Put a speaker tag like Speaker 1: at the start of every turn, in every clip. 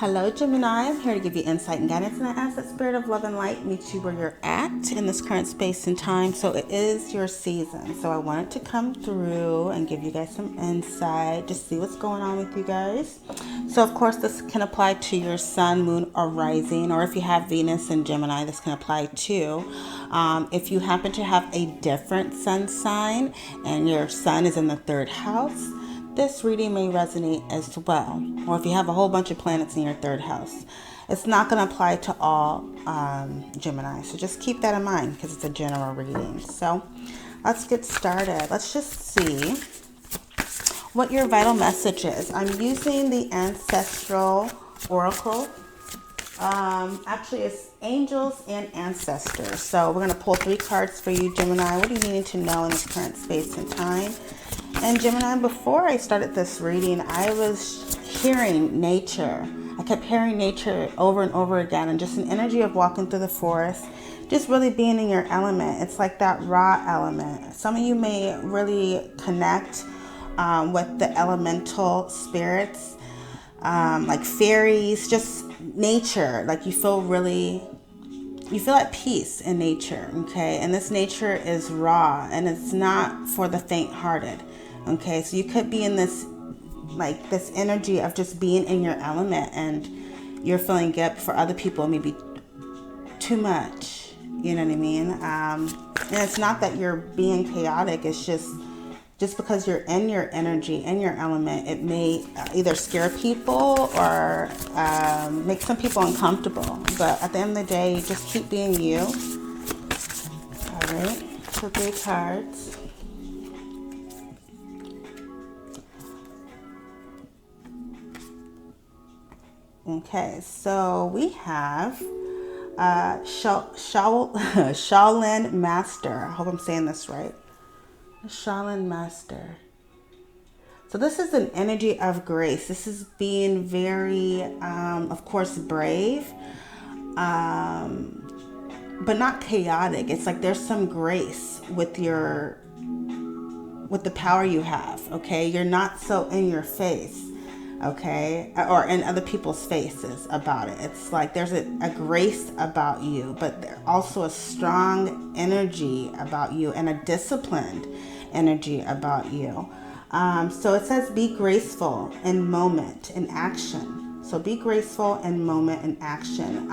Speaker 1: Hello Gemini, I'm here to give you insight and guidance, and I ask that spirit of love and light meet you where you're at in this current space and time. So it is your season, so I wanted to come through and give you guys some insight, just see what's going on with you guys. So of course this can apply to your sun, moon, or rising, or if you have Venus and Gemini, this can apply too. If you happen to have a different sun sign and your sun is in the third house, this reading may resonate as well. Or if you have a whole bunch of planets in your third house, it's not going to apply to all Gemini. So just keep that in mind because it's a general reading. So let's get started. Let's just see what your vital message is. I'm using the Ancestral Oracle. Actually, it's angels and ancestors. So we're going to pull 3 cards for you, Gemini. What do you need to know in this current space and time? And Gemini, before I started this reading, I was hearing nature. I kept hearing nature over and over again, and just an energy of walking through the forest, just really being in your element. It's like that raw element. Some of you may really connect with the elemental spirits, like fairies, just nature. Like you feel at peace in nature, okay? And this nature is raw, and it's not for the faint-hearted, okay? So you could be in this energy of just being in your element, and you're feeling good. For other people, maybe too much, you know what I mean? And it's not that you're being chaotic, it's just because you're in your energy, in your element, it may either scare people or make some people uncomfortable. But at the end of the day, just keep being you. All right, so 3 cards. Okay, so we have Shaolin Master. I hope I'm saying this right. Shaolin Master. So this is an energy of grace. This is being very, of course, brave, but not chaotic. It's like there's some grace with the power you have. Okay, you're not so in your face. Okay, or in other people's faces about it. It's like there's a grace about you, but there's also a strong energy about you and a disciplined energy about you. So it says be graceful in moment, in action. So be graceful in moment and action.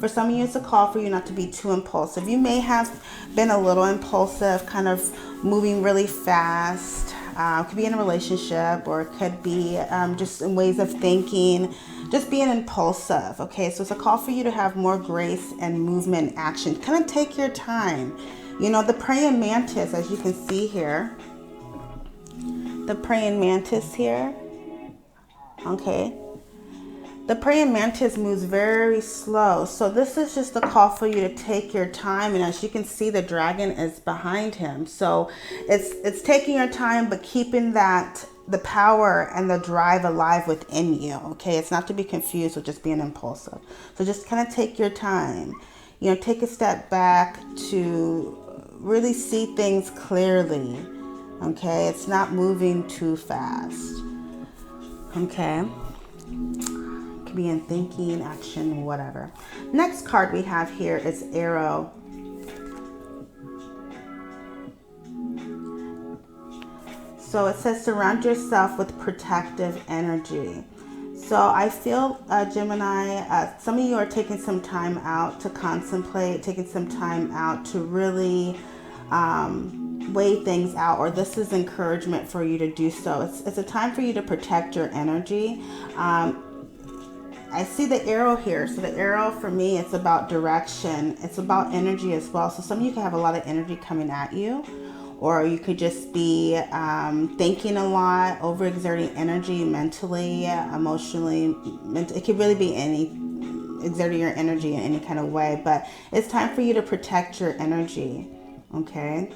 Speaker 1: For some of you, it's a call for you not to be too impulsive. You may have been a little impulsive, kind of moving really fast. Could be in a relationship, or it could be just in ways of thinking, just being impulsive. Okay, so it's a call for you to have more grace and movement and action. Kind of take your time. You know, the praying mantis, as you can see here, the praying mantis here, okay, the praying mantis moves very slow. So this is just a call for you to take your time. And as you can see, the dragon is behind him. So it's taking your time, but keeping the power and the drive alive within you. Okay, it's not to be confused with just being impulsive. So just kind of take your time. You know, take a step back to really see things clearly. Okay, it's not moving too fast. Okay. Could be in thinking, action, whatever. Next card we have here is Arrow. So it says surround yourself with protective energy. So I feel, Gemini, some of you are taking some time out to contemplate, taking some time out to really weigh things out, or this is encouragement for you to do so. It's a time for you to protect your energy. I see the arrow here. So the arrow for me, it's about direction. It's about energy as well. So some of you can have a lot of energy coming at you, or you could just be thinking a lot, overexerting energy mentally, emotionally. It could really be exerting your energy in any kind of way, but it's time for you to protect your energy, okay?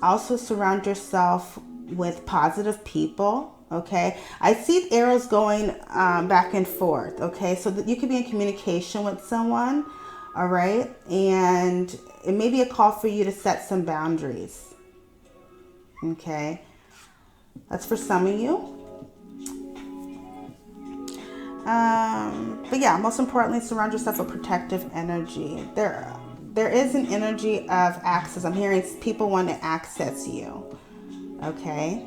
Speaker 1: Also surround yourself with positive people. Okay, I see arrows going back and forth. Okay, so that you could be in communication with someone. All right, and it may be a call for you to set some boundaries. Okay, that's for some of you. But yeah, most importantly, surround yourself with protective energy. There is an energy of access. I'm hearing people want to access you. Okay.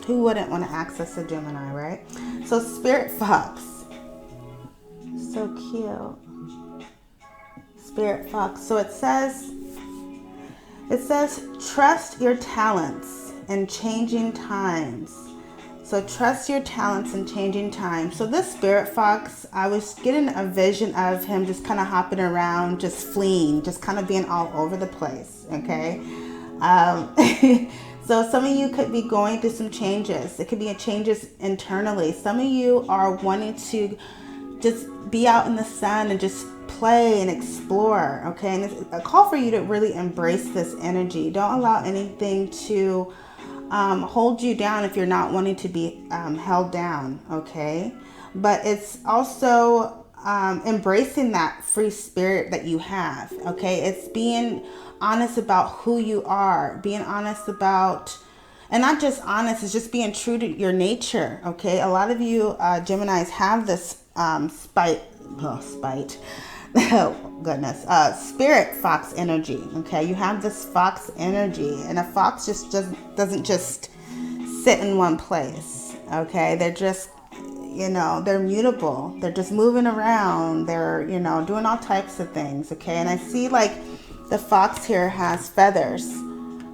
Speaker 1: Who wouldn't want to access a Gemini, right? So Spirit Fox. So cute. Spirit Fox. So it says, trust your talents in changing times. So trust your talents in changing times. So this Spirit Fox, I was getting a vision of him just kind of hopping around, just fleeing, just kind of being all over the place, okay? So some of you could be going through some changes. It could be changes internally. Some of you are wanting to just be out in the sun and just play and explore, okay? And it's a call for you to really embrace this energy. Don't allow anything to hold you down if you're not wanting to be held down, okay? But it's also embracing that free spirit that you have, okay? It's being honest about who you are, being honest about, and not just honest, it's just being true to your nature, okay? A lot of you Geminis have this spite, oh goodness, Spirit Fox energy, okay? You have this fox energy, and a fox just doesn't just sit in one place, okay? They're just, they're mutable. They're just moving around. They're, doing all types of things, okay? And I see like the fox here has feathers,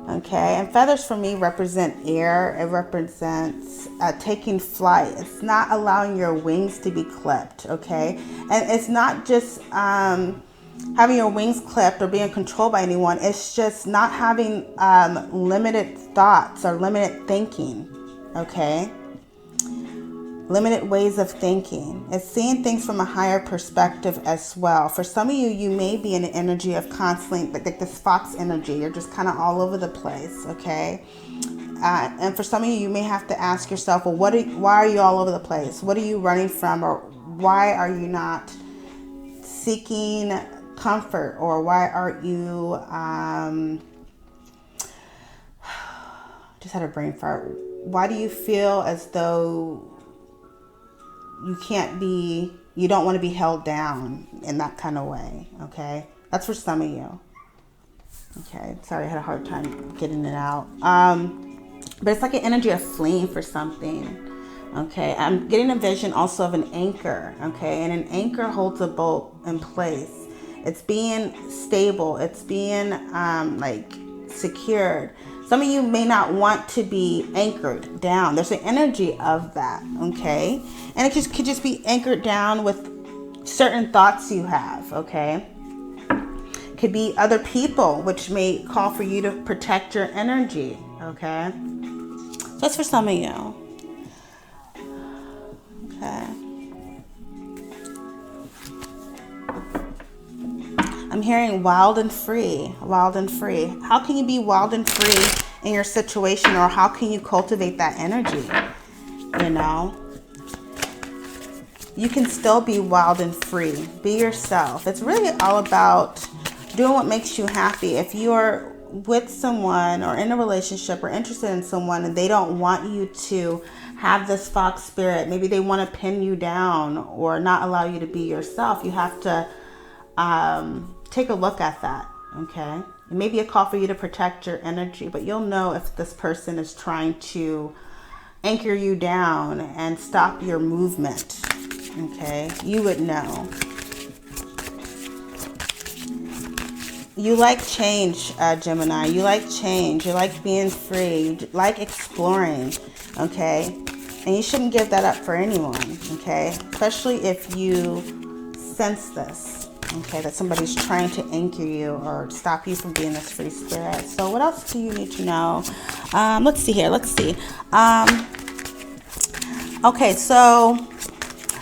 Speaker 1: okay? And feathers for me represent air. It represents taking flight. It's not allowing your wings to be clipped, okay? And it's not just having your wings clipped or being controlled by anyone. It's just not having limited thoughts or limited thinking, okay? Limited ways of thinking. It's seeing things from a higher perspective as well. For some of you, you may be in an energy of constantly, like this fox energy. You're just kind of all over the place, okay? And for some of you, you may have to ask yourself, well, why are you all over the place? What are you running from? Or why are you not seeking comfort? Or why aren't you, just had a brain fart. Why do you feel as though you don't want to be held down in that kind of way, okay? That's for some of you. Okay, sorry, I had a hard time getting it out. But it's like an energy of fleeing for something, okay? I'm getting a vision also of an anchor, okay? And an anchor holds a boat in place. It's being stable. It's being like secured. Some of you may not want to be anchored down. There's an energy of that, okay? And it could just be anchored down with certain thoughts you have, okay? Could be other people, which may call for you to protect your energy, okay? So that's for some of you. Okay. I'm hearing wild and free, wild and free. How can you be wild and free in your situation, or how can you cultivate that energy? You can still be wild and free. Be yourself. It's really all about doing what makes you happy. If you're with someone or in a relationship or interested in someone and they don't want you to have this fox spirit, maybe they want to pin you down or not allow you to be yourself, you have to take a look at that, okay? It may be a call for you to protect your energy, but you'll know if this person is trying to anchor you down and stop your movement, okay? You would know. You like change, Gemini. You like change. You like being free. You like exploring, okay? And you shouldn't give that up for anyone, okay? Especially if you sense this, okay, that somebody's trying to anchor you or stop you from being this free spirit. So what else do you need to know? Let's see here. Let's see. Okay, so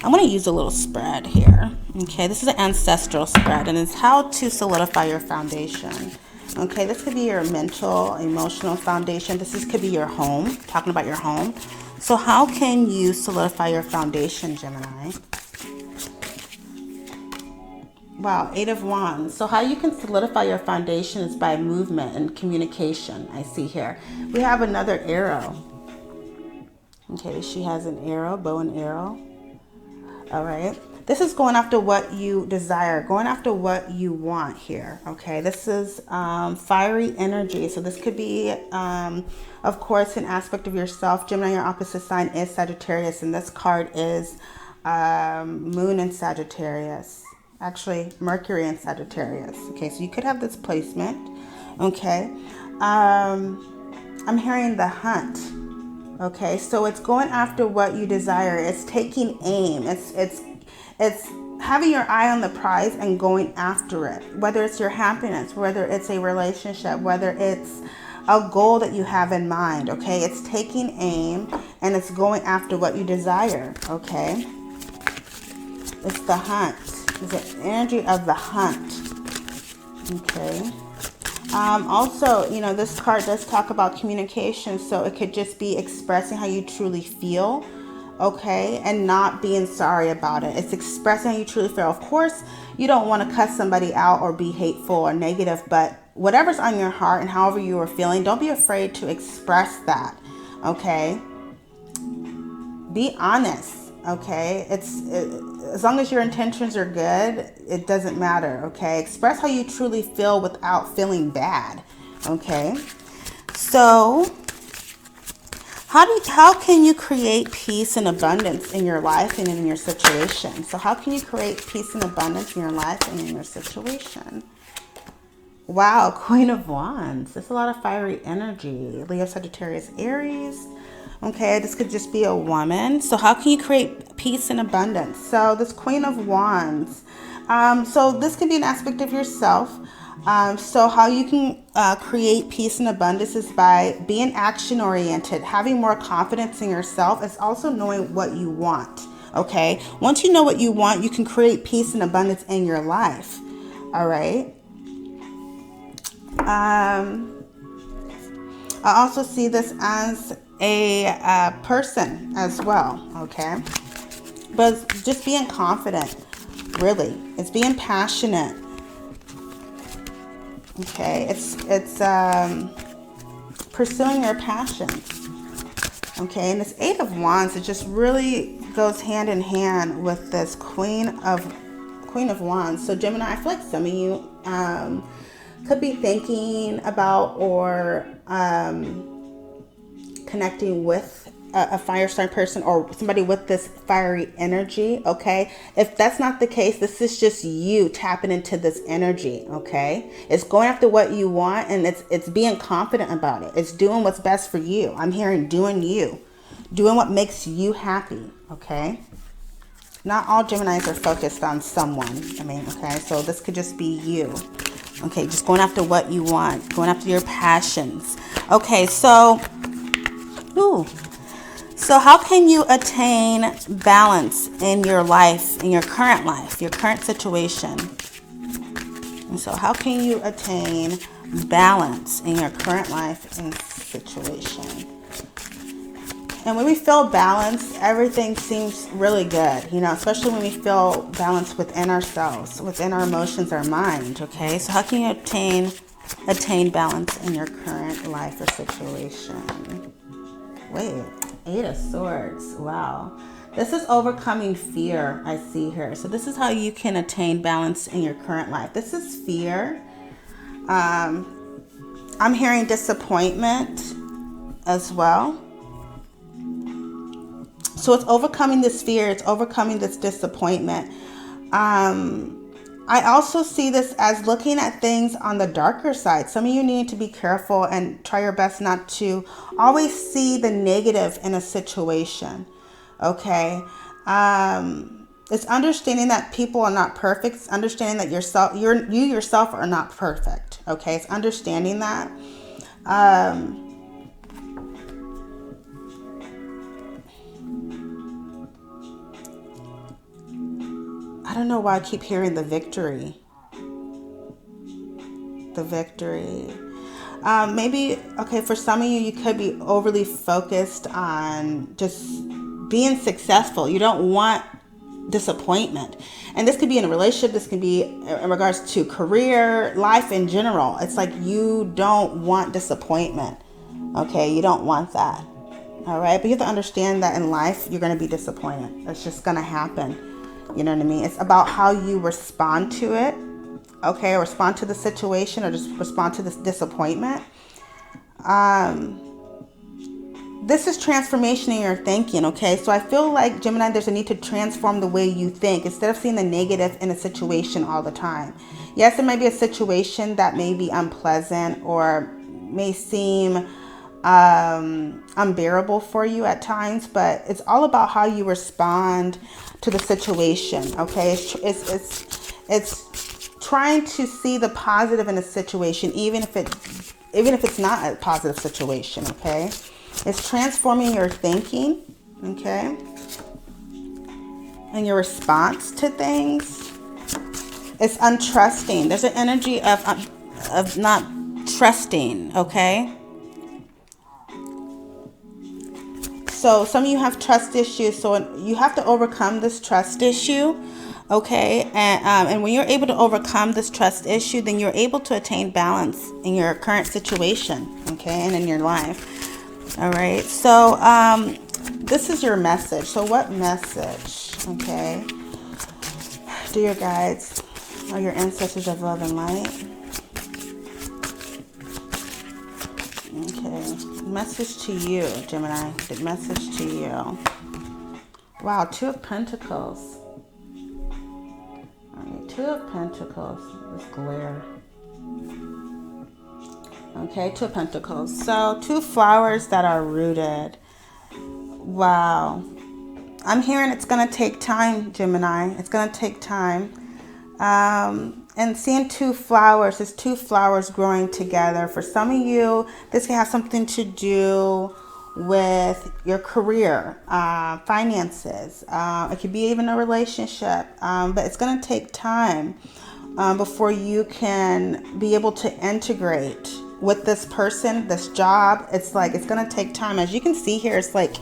Speaker 1: I'm going to use a little spread here. Okay, this is an ancestral spread, and it's how to solidify your foundation. Okay, this could be your mental, emotional foundation. Could be your home, talking about your home. So how can you solidify your foundation, Gemini? Wow, 8 of Wands. So how you can solidify your foundation is by movement and communication, I see here. We have another arrow. Okay, she has an arrow, bow and arrow. All right. This is going after what you desire, going after what you want here. Okay. This is fiery energy. So this could be, of course, an aspect of yourself. Gemini, your opposite sign is Sagittarius. And this card is Moon in Sagittarius. Actually, Mercury in Sagittarius. Okay. So you could have this placement. Okay. I'm hearing the hunt. Okay, so it's going after what you desire. It's taking aim. It's having your eye on the prize and going after it. Whether it's your happiness, whether it's a relationship, whether it's a goal that you have in mind. Okay, it's taking aim and it's going after what you desire. Okay, it's the hunt. It's the energy of the hunt. Okay. Also, you know, this card does talk about communication, so it could just be expressing how you truly feel, okay, and not being sorry about it. It's expressing how you truly feel. Of course, you don't want to cuss somebody out or be hateful or negative, but whatever's on your heart and however you are feeling, don't be afraid to express that, okay? Be honest. Okay, as long as your intentions are good, it doesn't matter. Okay, express how you truly feel without feeling bad. Okay, so how can you create peace and abundance in your life and in your situation? So how can you create peace and abundance in your life and in your situation? Wow, Queen of Wands. There's a lot of fiery energy. Leo, Sagittarius, Aries. Okay, this could just be a woman. So how can you create peace and abundance? So this Queen of Wands. So this could be an aspect of yourself. So how you can create peace and abundance is by being action oriented, having more confidence in yourself. It's also knowing what you want. Okay, once you know what you want, you can create peace and abundance in your life. All right. I also see this as a person as well, okay? But it's just being confident, really. It's being passionate, okay? It's pursuing your passions, okay? And this Eight of Wands, it just really goes hand in hand with this Queen of Wands. So Gemini, I feel like some of you could be thinking about or connecting with a fire sign person or somebody with this fiery energy. Okay, if that's not the case, this is just you tapping into this energy. Okay, it's going after what you want and it's being confident about it. It's doing what's best for you. I'm hearing doing what makes you happy. Okay, not all Geminis are focused on someone. I mean, okay, so this could just be you. Okay, just going after what you want, going after your passions. Okay, so how can you attain balance in your life, in your current situation? And so how can you attain balance in your current life and situation? And when we feel balanced, everything seems really good, you know, especially when we feel balanced within ourselves, within our emotions, our mind, okay? So how can you attain balance in your current life or situation? Wait, Eight of Swords, wow. This is overcoming fear, I see here. So this is how you can attain balance in your current life. This is fear. I'm hearing disappointment as well. So it's overcoming this fear. It's overcoming this disappointment. I also see this as looking at things on the darker side. Some of you need to be careful and try your best not to always see the negative in a situation. Okay. It's understanding that people are not perfect. It's understanding that you yourself are not perfect. Okay. It's understanding that. I don't know why I keep hearing the victory. The victory. Maybe, okay, for some of you, you could be overly focused on just being successful. You don't want disappointment. And this could be in a relationship. This could be in regards to career, life in general. It's like you don't want disappointment. Okay, you don't want that. All right, but you have to understand that in life, you're going to be disappointed. It's just going to happen. You know what I mean? It's about how you respond to it, okay? Or respond to the situation, or just respond to this disappointment. This is transformation in your thinking, okay? So I feel like, Gemini, there's a need to transform the way you think instead of seeing the negative in a situation all the time. Yes, it might be a situation that may be unpleasant or may seem unbearable for you at times, but it's all about how you respond to the situation, okay? It's trying to see the positive in a situation, even if it's not a positive situation, okay? It's transforming your thinking, okay? And your response to things. It's untrusting. There's an energy of not trusting, okay? So some of you have trust issues, so you have to overcome this trust issue, okay? And when you're able to overcome this trust issue, then you're able to attain balance in your current situation, okay, and in your life. All right, so this is your message. So what message, okay, do your guides or your ancestors of love and light? Okay, message to you, Gemini. The message to you. Wow, Two of Pentacles. All right, Two of Pentacles. This glare. Okay, Two of Pentacles. So, two flowers that are rooted. Wow. I'm hearing it's going to take time, Gemini. It's going to take time. And seeing two flowers, there's two flowers growing together. For some of you, this can have something to do with your career, finances. It could be even a relationship, but it's going to take time before you can be able to integrate with this person, this job. It's like, it's going to take time. As you can see here, it's like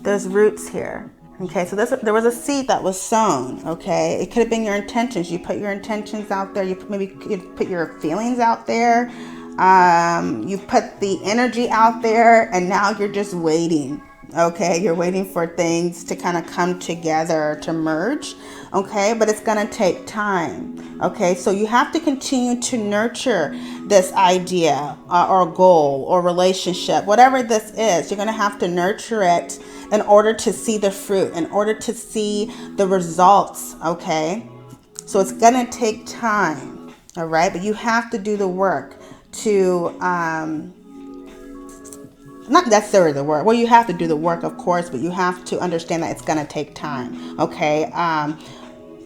Speaker 1: there's roots here. Okay, so there was a seed that was sown, okay? It could have been your intentions. You put your intentions out there. You put your feelings out there. You put the energy out there, and now you're just waiting, okay? You're waiting for things to kind of come together, to merge, okay? But it's going to take time, okay? So you have to continue to nurture this idea or goal or relationship, whatever this is. You're going to have to nurture it in order to see the fruit, in order to see the results, okay? So it's gonna take time, all right? But you have to do the work to, not necessarily the work. Well, you have to do the work, of course, but you have to understand that it's gonna take time, okay?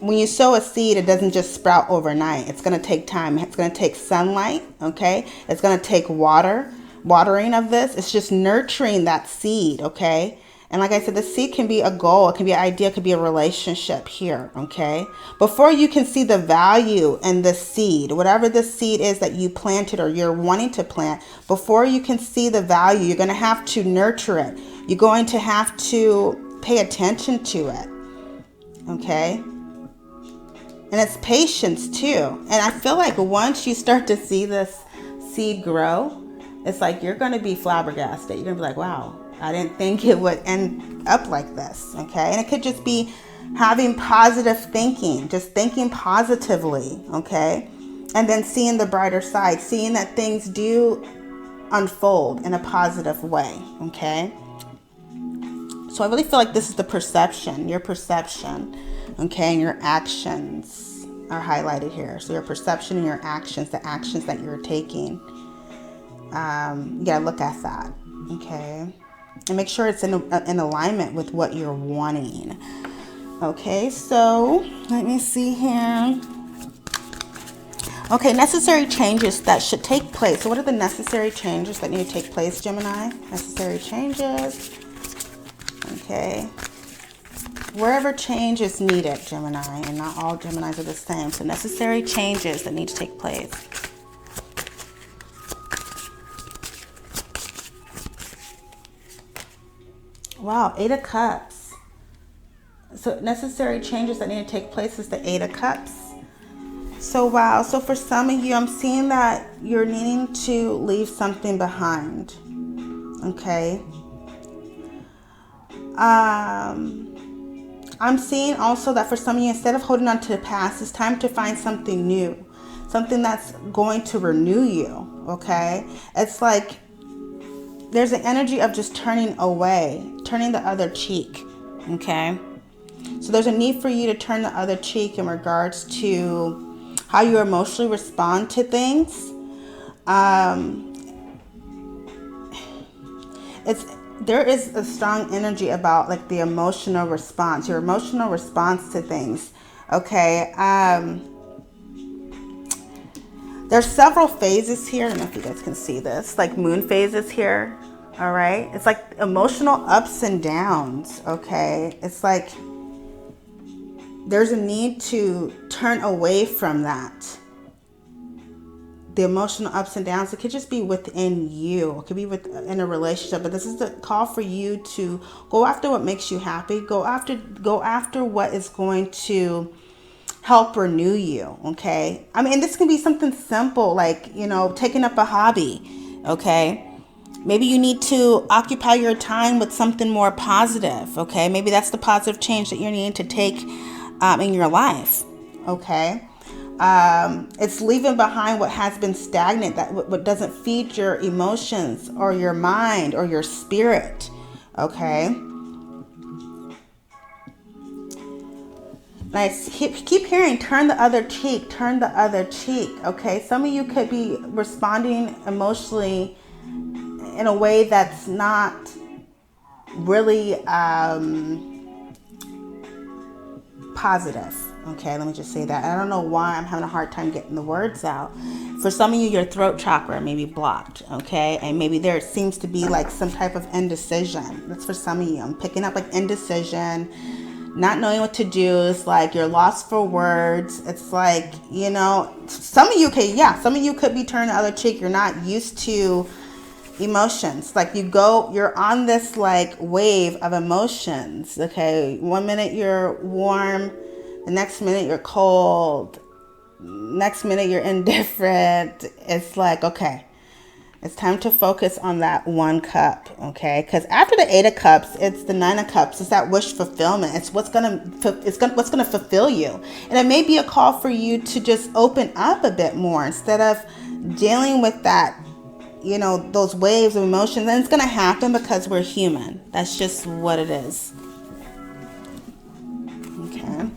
Speaker 1: When you sow a seed, it doesn't just sprout overnight. It's gonna take time. It's gonna take sunlight, okay? It's gonna take watering of this. It's just nurturing that seed, okay? And like I said, the seed can be a goal, it can be an idea, it could be a relationship here, okay? Before you can see the value in the seed, whatever the seed is that you planted or you're wanting to plant, before you can see the value, you're going to have to nurture it. You're going to have to pay attention to it, okay? And it's patience too. And I feel like once you start to see this seed grow, it's like you're going to be flabbergasted. You're going to be like, wow, I didn't think it would end up like this, okay? And it could just be having positive thinking, just thinking positively, okay? And then seeing the brighter side, seeing that things do unfold in a positive way, okay? So I really feel like this is the perception, your perception, okay? And your actions are highlighted here. So your perception and your actions, the actions that you're taking, you gotta look at that, okay? And make sure it's in alignment with what you're wanting. Okay, so let me see here. Okay, necessary changes that should take place. So what are the necessary changes that need to take place, Gemini? Necessary changes. Okay. Wherever change is needed, Gemini, and not all Geminis are the same. So necessary changes that need to take place. Wow, Eight of Cups. So necessary changes that need to take place is the Eight of Cups. So wow, so for some of you, I'm seeing that you're needing to leave something behind. Okay. I'm seeing also that for some of you, instead of holding on to the past, it's time to find something new, something that's going to renew you, okay? It's like there's an energy of just turning away, turning the other cheek, okay? So there's a need for you to turn the other cheek in regards to how you emotionally respond to things. There is a strong energy about like the emotional response, your emotional response to things. Okay. There's several phases here. I don't know if you guys can see this, like moon phases here. All right. It's like emotional ups and downs. Okay. It's like there's a need to turn away from that. The emotional ups and downs, it could just be within you. It could be in a relationship, but this is the call for you to go after what makes you happy. Go after what is going to help renew you. Okay. I mean, this can be something simple, like, taking up a hobby. Okay. Maybe you need to occupy your time with something more positive. Okay. Maybe that's the positive change that you need to take in your life. Okay. It's leaving behind what has been stagnant, that what doesn't feed your emotions or your mind or your spirit. Okay. Nice. Keep hearing, turn the other cheek, turn the other cheek. Okay. Some of you could be responding emotionally in a way that's not really positive. Okay, let me just say that. I don't know why I'm having a hard time getting the words out. For some of you, your throat chakra may be blocked, okay? And maybe there seems to be like some type of indecision. That's for some of you. I'm picking up like indecision, not knowing what to do. It's like you're lost for words. It's like, some of you could be turning the other cheek. You're not used to emotions. Like you're on this like wave of emotions, okay? 1 minute you're warm, the next minute you're cold, next minute you're indifferent. It's like, okay, it's time to focus on that 1 cup, okay? Because after the 8 of cups, it's the 9 of cups. It's that wish fulfillment. It's what's gonna fulfill you. And it may be a call for you to just open up a bit more instead of dealing with that, those waves of emotions. And it's gonna happen because we're human. That's just what it is. Okay.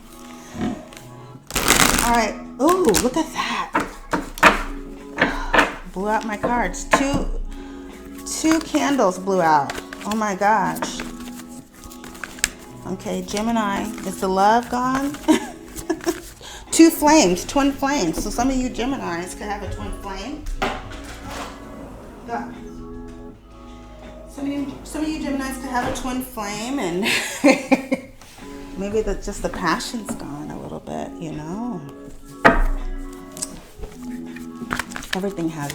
Speaker 1: All right. Ooh, look at that. Blew out my cards. Two candles blew out. Oh my gosh. Okay, Gemini. Is the love gone? 2 flames, twin flames. So some of you Geminis could have a twin flame. Yeah. Some of you Geminis could have a twin flame, and maybe just the passion's gone a little bit, Everything has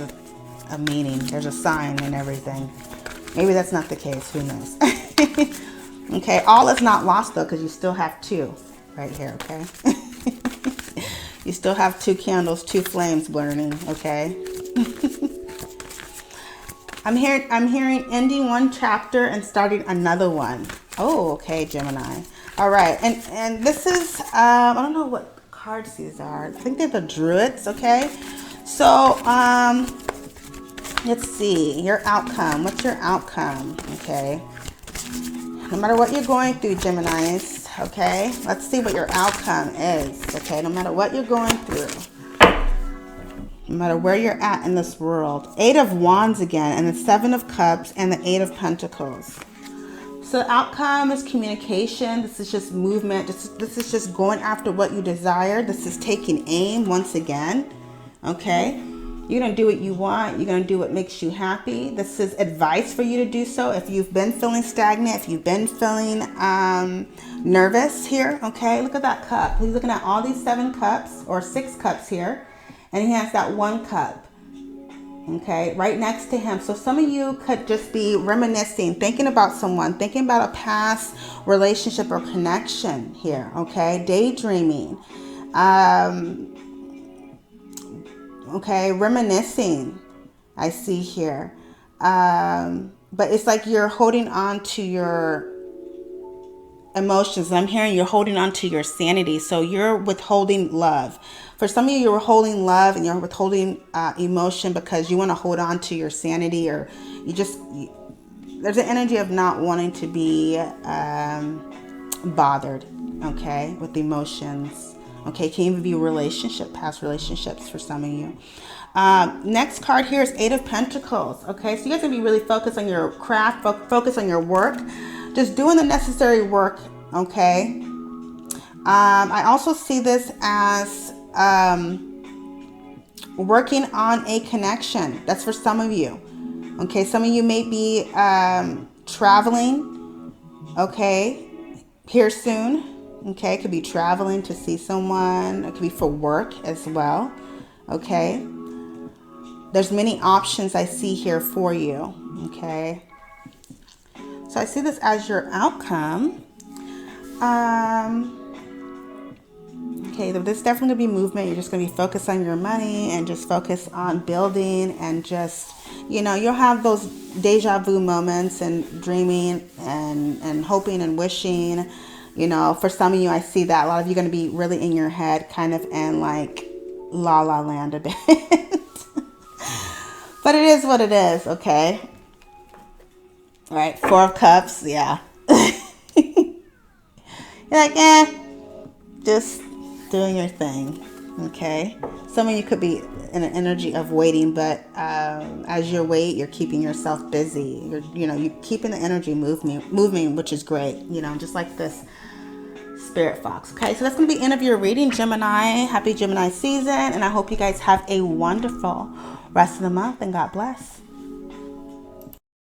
Speaker 1: a meaning. There's a sign and everything. Maybe that's not the case. Who knows? Okay, all is not lost though, because you still have 2 right here, okay? You still have 2 candles, 2 flames burning, okay? I'm hearing ending 1 chapter and starting another one. Oh, okay, Gemini. All right, and this is I don't know what cards these are. I think they're the Druids, okay? So let's see your outcome. What's your outcome? Okay. No matter what you're going through, Geminis, okay? Let's see what your outcome is, okay? No matter what you're going through. No matter where you're at in this world. 8 of Wands again, and the 7 of Cups, and the 8 of Pentacles. So the outcome is communication. This is just movement. This is just going after what you desire. This is taking aim once again. Okay? You're going to do what you want. You're going to do what makes you happy. This is advice for you to do so. If you've been feeling stagnant, if you've been feeling nervous here, okay? Look at that cup. He's looking at all these 7 cups or 6 cups here. And he has that 1 cup, okay, right next to him. So some of you could just be reminiscing, thinking about someone, thinking about a past relationship or connection here, okay, daydreaming, okay, reminiscing, I see here. But it's like you're holding on to your emotions. And I'm hearing you're holding on to your sanity. So you're withholding love. For some of you, you're withholding love and you're withholding emotion because you want to hold on to your sanity, or there's an energy of not wanting to be bothered, okay, with emotions. Okay, can even be past relationships for some of you. Next card here is Eight of Pentacles. Okay, so you guys are going to be really focused on your craft, focus on your work, just doing the necessary work, okay? I also see this as working on a connection. That's for some of you. Okay, some of you may be traveling, okay, here soon. Okay, it could be traveling to see someone. It could be for work as well. Okay, there's many options I see here for you. Okay, so I see this as your outcome. Okay, there's definitely going to be movement. You're just going to be focused on your money and just focus on building, and just, you'll have those deja vu moments and dreaming and hoping and wishing. For some of you, I see that a lot of you are going to be really in your head, kind of in like la la land a bit. But it is what it is, okay? All right, Four of Cups, yeah. You're like, just doing your thing, okay? Some of you could be in an energy of waiting, but as you wait, you're keeping yourself busy. You're keeping the energy moving, which is great. Just like this Spirit Fox. Okay, so that's going to be the end of your reading, Gemini. Happy Gemini season, and I hope you guys have a wonderful rest of the month, and God bless.